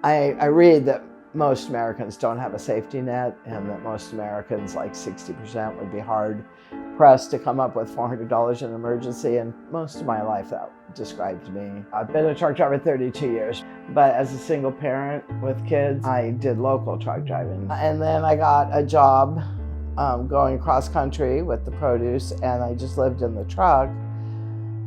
I read that most Americans don't have a safety net, and that most Americans, like 60%, would be hard pressed to come up with $400 in an emergency, and most of my life that described me. I've been a truck driver 32 years, but as a single parent with kids, I did local truck driving. And then I got a job going cross country with the produce, and I just lived in the truck.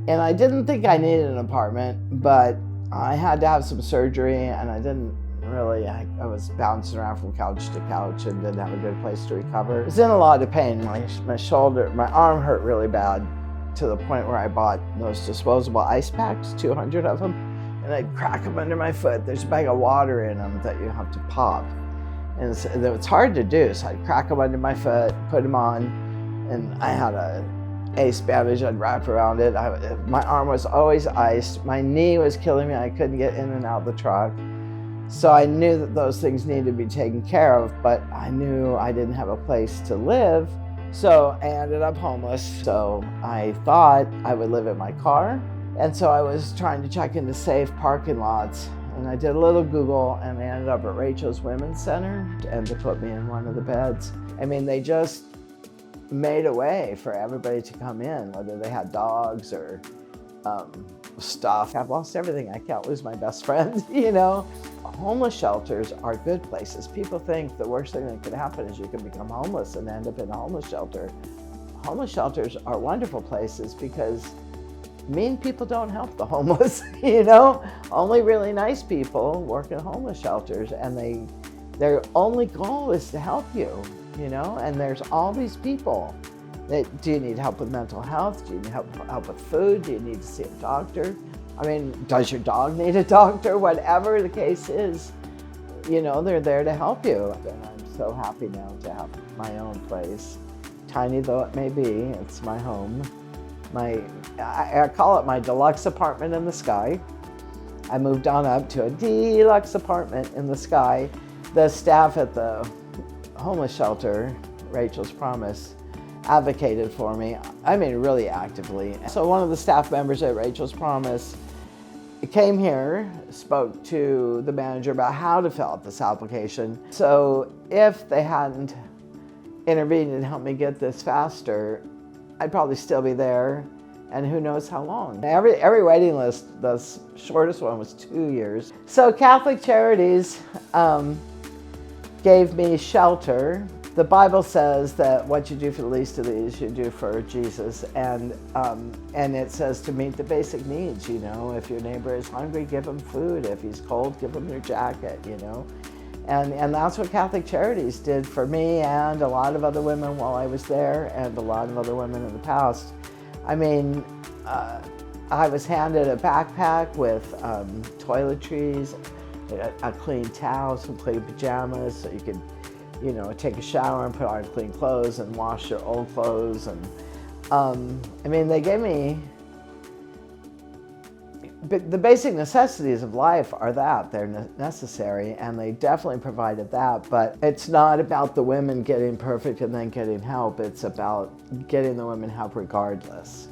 And I didn't think I needed an apartment, but I had to have some surgery, and I didn't really, I was bouncing around from couch to couch and didn't have a good place to recover. I was in a lot of pain. My shoulder, my arm hurt really bad, to the point where I bought those disposable ice packs, 200 of them, and I'd crack them under my foot. There's a bag of water in them that you have to pop. And it's hard to do, so I'd crack them under my foot, put them on, and I had a ace bandage I'd wrap around it. My arm was always iced. My knee was killing me. I couldn't get in and out of the truck. So I knew that those things needed to be taken care of, but I knew I didn't have a place to live. So I ended up homeless. So I thought I would live in my car. And so I was trying to check into safe parking lots. And I did a little Google, and I ended up at Rachel's Women's Center, and to put me in one of the beds. I mean, they just made a way for everybody to come in, whether they had dogs or stuff. I've lost everything. I can't lose my best friend, you know? Homeless shelters are good places. People think the worst thing that could happen is you can become homeless and end up in a homeless shelter. Homeless shelters are wonderful places because mean people don't help the homeless, you know? Only really nice people work in homeless shelters, and their only goal is to help you, you know? And there's all these people that, do you need help with mental health? Do you need help with food? Do you need to see a doctor? I mean, does your dog need a doctor? Whatever the case is, you know, they're there to help you. And I'm so happy now to have my own place. Tiny though it may be, it's my home. I call it my deluxe apartment in the sky. I moved on up to a deluxe apartment in the sky. The staff at the homeless shelter, Rachel's Promise, advocated for me. I mean, really actively. So one of the staff members at Rachel's Promise came here, spoke to the manager about how to fill out this application. So if they hadn't intervened and helped me get this faster, I'd probably still be there, and who knows how long. Every waiting list, the shortest one was 2 years. So Catholic Charities gave me shelter. The Bible says that what you do for the least of these, you do for Jesus, and it says to meet the basic needs, you know. If your neighbor is hungry, give him food. If he's cold, give him your jacket, you know. And that's what Catholic Charities did for me and a lot of other women while I was there, and a lot of other women in the past. I mean, I was handed a backpack with toiletries, a clean towel, some clean pajamas, so you could, you know, take a shower and put on clean clothes and wash your old clothes. And I mean, they gave me, the basic necessities of life are that, they're necessary, and they definitely provided that, but it's not about the women getting perfect and then getting help, it's about getting the women help regardless.